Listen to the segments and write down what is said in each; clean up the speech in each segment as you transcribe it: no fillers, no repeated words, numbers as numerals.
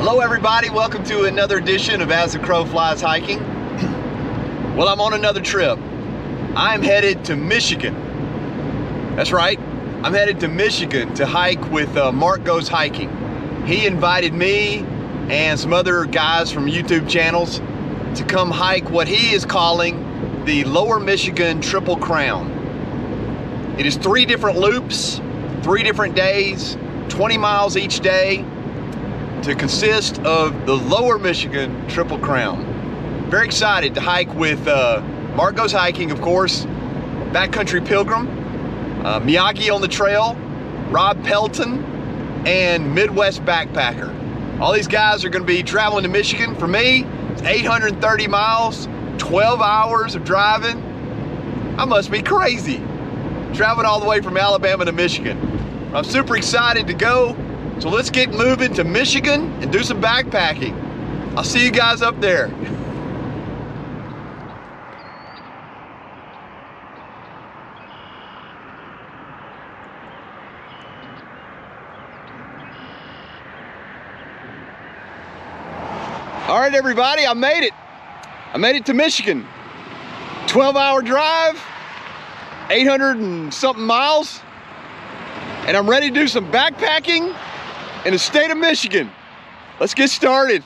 Hello everybody, welcome to another edition of As the Crow Flies Hiking. Well, I'm on another trip. I'm headed to Michigan. That's right, I'm headed to Michigan to hike with Mark Goes Hiking. He invited me and some other guys from YouTube channels to come hike what he is calling the Lower Michigan Triple Crown. It is 3 different loops, 3 different days, 20 miles each day, to consist of the Lower Michigan Triple Crown. Very excited to hike with Mark Goes Hiking, of course, Backcountry Pilgrim, Miyagi on the trail, Rob Pelton, and Midwest Backpacker. All these guys are going to be traveling to Michigan. For me, it's 830 miles, 12 hours of driving. I must be crazy, traveling all the way from Alabama to Michigan. I'm super excited to go. So let's get moving to Michigan and do some backpacking. I'll see you guys up there. All right, everybody, I made it. I made it to Michigan. 12-hour drive, 800 and something miles, and I'm ready to do some backpacking in the state of Michigan. Let's get started.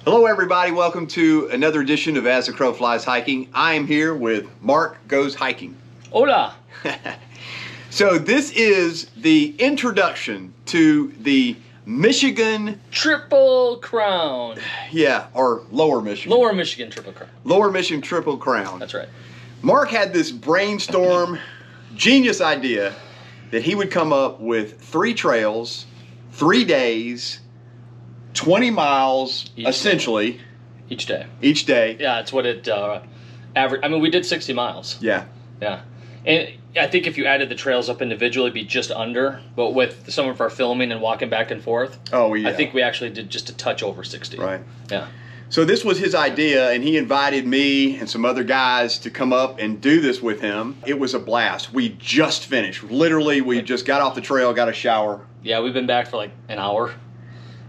Hello everybody, welcome to another edition of As the Crow Flies Hiking. I am here with Mark Goes Hiking. Hola. So this is the introduction to the Michigan Triple Crown. Yeah, or Lower Michigan. Lower Michigan Triple Crown. Lower Michigan Triple Crown. That's right. Mark had this brainstorm, genius idea that he would come up with 3 trails, 3 days, 20 miles, essentially. Each day. Each day. Yeah, it's what it average. I mean, we did 60 miles. Yeah. Yeah. And I think if you added the trails up individually, it'd be just under. But with some of our filming and walking back and forth, I think we actually did just a touch over 60. Right. Yeah. So this was his idea, and he invited me and some other guys to come up and do this with him. It was a blast. We just finished. Literally, we just got off the trail, got a shower. Yeah, we've been back for like an hour.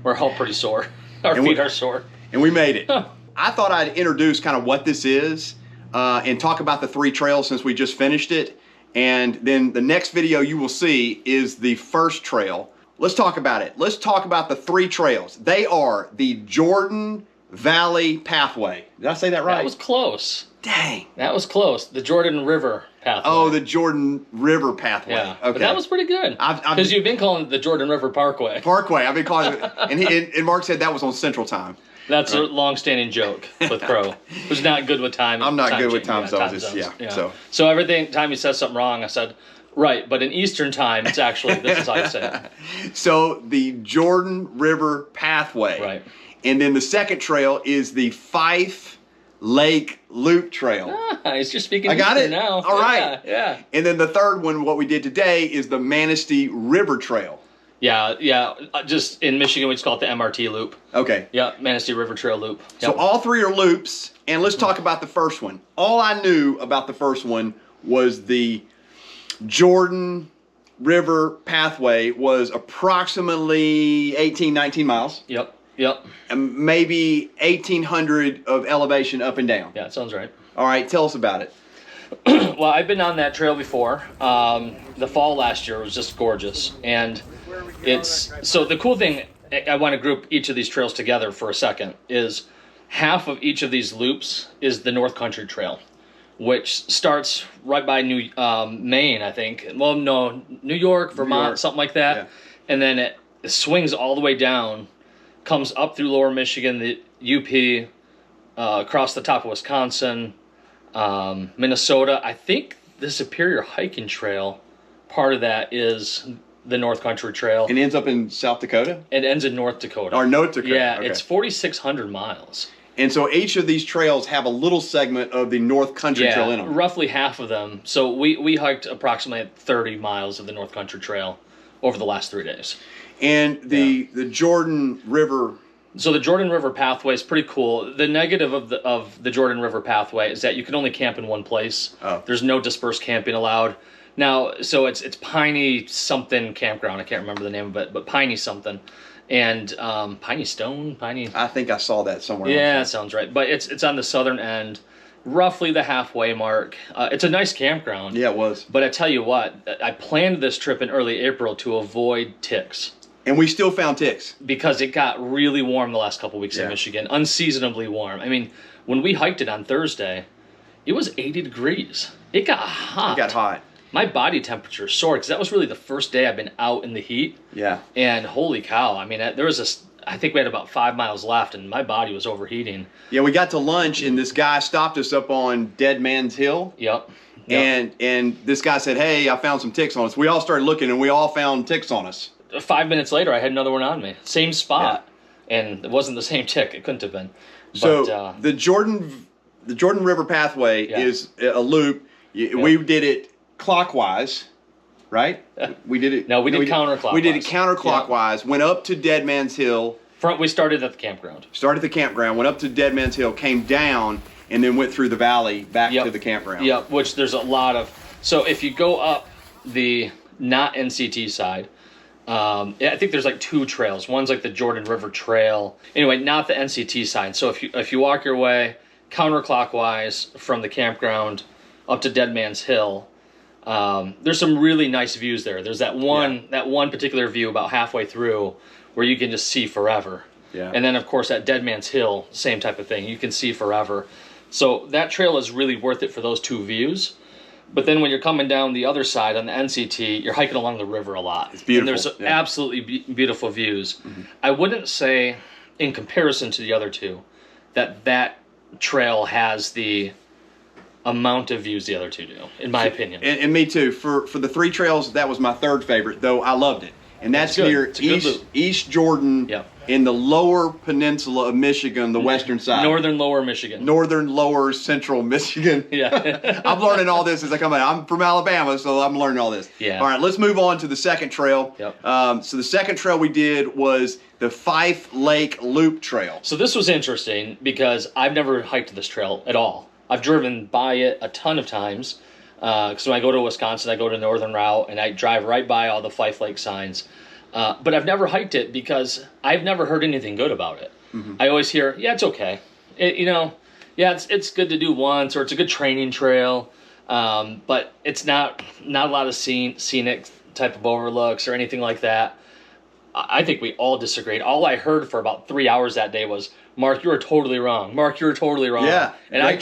We're all pretty sore. Our feet are sore. And we made it. I thought I'd introduce kind of what this is and talk about the 3 trails since we just finished it. And then the next video you will see is the first trail. Let's talk about it. Let's talk about the 3 trails. They are the Jordan Valley Pathway. Did I say that right? That was close. Dang. That was close. The Jordan River Pathway. Oh, the Jordan River Pathway. Yeah. Okay. But that was pretty good. Because you've been calling it the Jordan River Parkway. Parkway. I've been calling it. And Mark said that was on Central Time. That's a long-standing joke with Crow, who's not good with time. I'm not good with time zones. Yeah. So every time he says something wrong, I said, right, but in Eastern Time, it's actually, this is how you say it. So the Jordan River Pathway. Right. And then the second trail is the FIFE Lake Loop Trail. Nice, you're speaking I got Eastern it now. All right. Yeah. And then the third one, what we did today, is the Manistee River Trail. Yeah. Just in Michigan, we just call it the MRT Loop. Okay. Yeah, Manistee River Trail Loop. Yep. So all 3 are loops, and let's talk about the first one. All I knew about the first one was the Jordan River Pathway was approximately 18, 19 miles. Yep. And maybe 1,800 of elevation up and down. Yeah, that sounds right. All right, tell us about it. Well, I've been on that trail before. The fall last year was just gorgeous. And so the cool thing, I want to group each of these trails together for a second, is half of each of these loops is the North Country Trail, which starts right by Maine, I think. Well, no, New York, Vermont, something like that. Yeah. And then it swings all the way down, comes up through Lower Michigan, the UP, across the top of Wisconsin, Minnesota. I think the Superior Hiking Trail, part of that is the North Country Trail. And it ends up in South Dakota? It ends in North Dakota. Or North Dakota. Yeah, okay. It's 4,600 miles. And so each of these trails have a little segment of the North Country Trail in them. Roughly half of them. So we hiked approximately 30 miles of the North Country Trail over the last 3 days. And the Jordan River. So the Jordan River Pathway is pretty cool. The negative of the Jordan River Pathway is that you can only camp in one place. Oh. There's no dispersed camping allowed. Now, so it's Piney something campground. I can't remember the name of it, but Piney something. And Piney Stone, Piney. I think I saw that somewhere. Yeah, that sounds right. But it's on the southern end, roughly the halfway mark. It's a nice campground. Yeah, it was. But I tell you what, I planned this trip in early April to avoid ticks. And we still found ticks. Because it got really warm the last couple weeks in Michigan, unseasonably warm. I mean, when we hiked it on Thursday, it was 80 degrees. It got hot. It got hot. My body temperature soared because that was really the first day I've been out in the heat. Yeah. And holy cow, I mean, there was I think we had about 5 miles left and my body was overheating. Yeah, we got to lunch and this guy stopped us up on Dead Man's Hill. Yep. And this guy said, hey, I found some ticks on us. We all started looking and we all found ticks on us. 5 minutes later, I had another one on me. Same spot. Yeah. And it wasn't the same tick. It couldn't have been. So but, the Jordan River pathway is a loop. We did it clockwise, right? We did it. No, we did counterclockwise. We did it counterclockwise. Went up to Dead Man's Hill. We started at the campground. Went up to Dead Man's Hill, came down, and then went through the valley back to the campground. Yep, which there's a lot of. So if you go up the not NCT side, I think there's like 2 trails. One's like the Jordan River Trail. Anyway, not the NCT side. So if you walk your way counterclockwise from the campground up to Dead Man's Hill, there's some really nice views there. There's that one particular view about halfway through where you can just see forever. Yeah. And then of course at Dead Man's Hill, same type of thing. You can see forever. So that trail is really worth it for those 2 views. But then when you're coming down the other side on the NCT, you're hiking along the river a lot. It's beautiful. And there's absolutely beautiful views. Mm-hmm. I wouldn't say, in comparison to the other 2, that trail has the amount of views the other 2 do, in my opinion. And me too. For the 3 trails, that was my 3rd favorite, though I loved it. And that's near East Jordan in the lower peninsula of Michigan, the western side. Northern lower Michigan. Northern lower central Michigan. Yeah. I'm learning all this as I come in. I'm from Alabama, so I'm learning all this. Yeah. All right, let's move on to the second trail. Yep. So the second trail we did was the FIFE Lake Loop Trail. So this was interesting because I've never hiked this trail at all. I've driven by it a ton of times. Because when I go to Wisconsin, I go to Northern Route, and I drive right by all the FIFE Lake signs. But I've never hiked it because I've never heard anything good about it. Mm-hmm. I always hear, it's okay. It's good to do once, or it's a good training trail. But it's not a lot of scenic type of overlooks or anything like that. I think we all disagreed. All I heard for about 3 hours that day was, Mark, you were totally wrong. Mark, you were totally wrong. Yeah, and I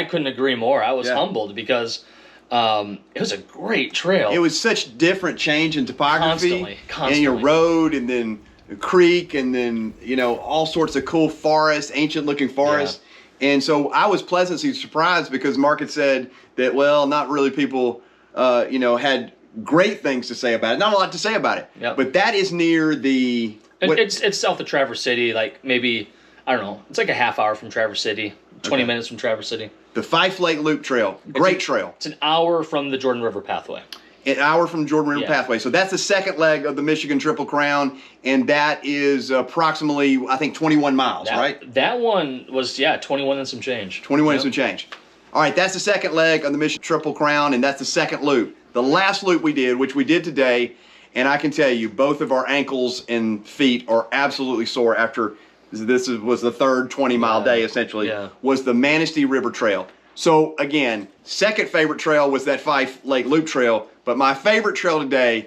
couldn't agree more. I was humbled because it was a great trail. It was such different change in topography. Constantly. And your road, and then a creek, and then, all sorts of cool forests, ancient looking forests. Yeah. And so I was pleasantly surprised because Mark had said that, not really people, had great things to say about it. Not a lot to say about it. Yep. But that is near the... It's south of Traverse City, like maybe, I don't know, it's like a half hour from Traverse City, 20 minutes from Traverse City. The FIFE Lake Loop Trail. Great trail. It's an hour from the Jordan River Pathway. An hour from Jordan River Pathway. So that's the second leg of the Michigan Triple Crown, and that is approximately, I think, 21 miles, right? That one was, 21 and some change. 21 and some change. All right, that's the second leg of the Michigan Triple Crown, and that's the second loop. The last loop we did, which we did today, and I can tell you, both of our ankles and feet are absolutely sore after this was the third 20-mile day, essentially, was the Manistee River Trail. So, again, second favorite trail was that FIFE Lake Loop Trail, but my favorite trail today,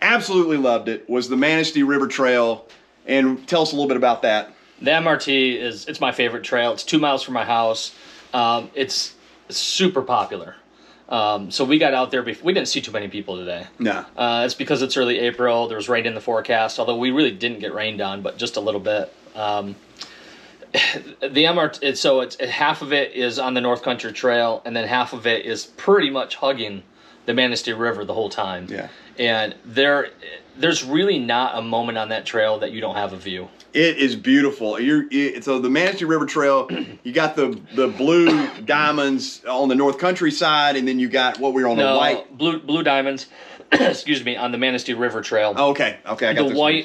absolutely loved it, was the Manistee River Trail. And tell us a little bit about that. The MRT it's my favorite trail. It's 2 miles from my house. It's super popular. So we got out there before. We didn't see too many people today. No. It's because it's early April. There was rain in the forecast, although we really didn't get rained on, but just a little bit. The MRT, so it's half of it is on the North Country Trail, and then half of it is pretty much hugging the Manistee River the whole time. Yeah. And there's really not a moment on that trail that you don't have a view. It is beautiful. So the Manistee River Trail, you got the blue diamonds on the North Country side, and then you got what we were on the white. Blue diamonds excuse me, on the Manistee River Trail. Oh, okay, I got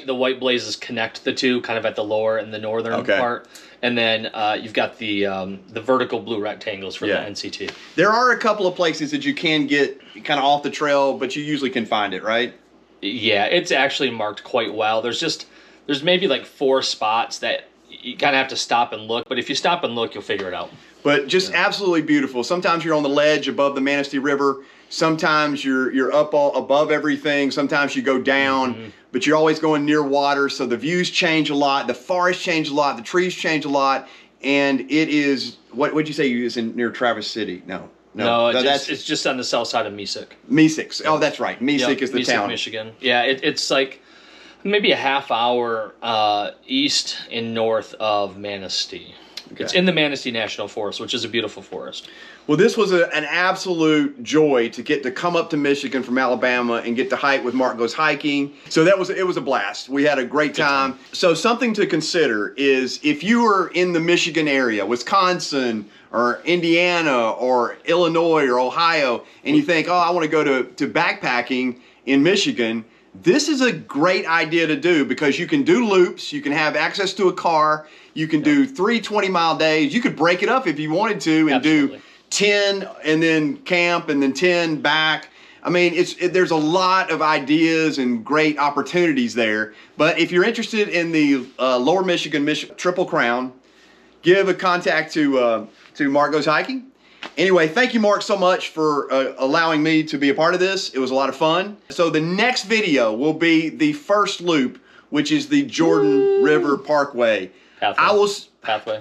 the white blazes connect the two, kind of at the lower and the northern part, and then you've got the vertical blue rectangles for the NCT. There are a couple of places that you can get kind of off the trail, but you usually can find it, right? Yeah, it's actually marked quite well. There's maybe like 4 spots that you kind of have to stop and look, but if you stop and look, you'll figure it out. But just absolutely beautiful. Sometimes you're on the ledge above the Manistee River. Sometimes you're up above everything. Sometimes you go down, but you're always going near water. So the views change a lot. The forest change a lot. The trees change a lot. And it is, what'd you say you is in near Traverse City? No, it's just on the south side of Mesick. Mesick. Oh, that's right. Mesick is the town. Michigan. Yeah, it's like maybe a half hour east and north of Manistee. Okay. It's in the Manistee National Forest, which is a beautiful forest. Well, this was an absolute joy to get to come up to Michigan from Alabama and get to hike with Mark Goes Hiking. So it was a blast. We had a great time. So something to consider is if you are in the Michigan area, Wisconsin or Indiana or Illinois or Ohio, and you think, oh, I want to go to backpacking in Michigan, this is a great idea to do because you can do loops, you can have access to a car, you can do 3 20-mile days. You could break it up if you wanted to and do 10 and then camp and then 10 back. I mean, there's a lot of ideas and great opportunities there. But if you're interested in the Lower Michigan Triple Crown, give a contact to Mark Goes Hiking. Anyway, thank you, Mark, so much for allowing me to be a part of this. It was a lot of fun. So the next video will be the first loop, which is the Jordan River Parkway. Pathway.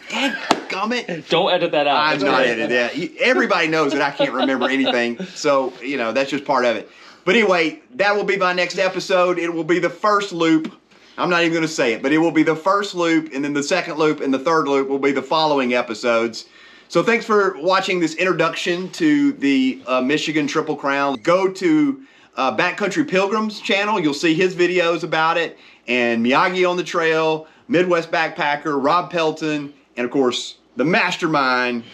Dadgummit. Don't edit that out. I'm not editing that. Everybody knows that I can't remember anything. So, that's just part of it. But anyway, that will be my next episode. It will be the first loop. I'm not even going to say it, but it will be the first loop, and then the second loop and the third loop will be the following episodes. So thanks for watching this introduction to the Michigan Triple Crown. Go to Backcountry Pilgrim's channel. You'll see his videos about it. And Miyagi on the Trail, Midwest Backpacker, Rob Pelton, and of course, the mastermind,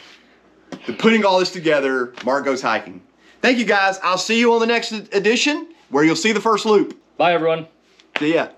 putting all this together, Mark Goes Hiking. Thank you guys. I'll see you on the next edition where you'll see the first loop. Bye, everyone. See ya.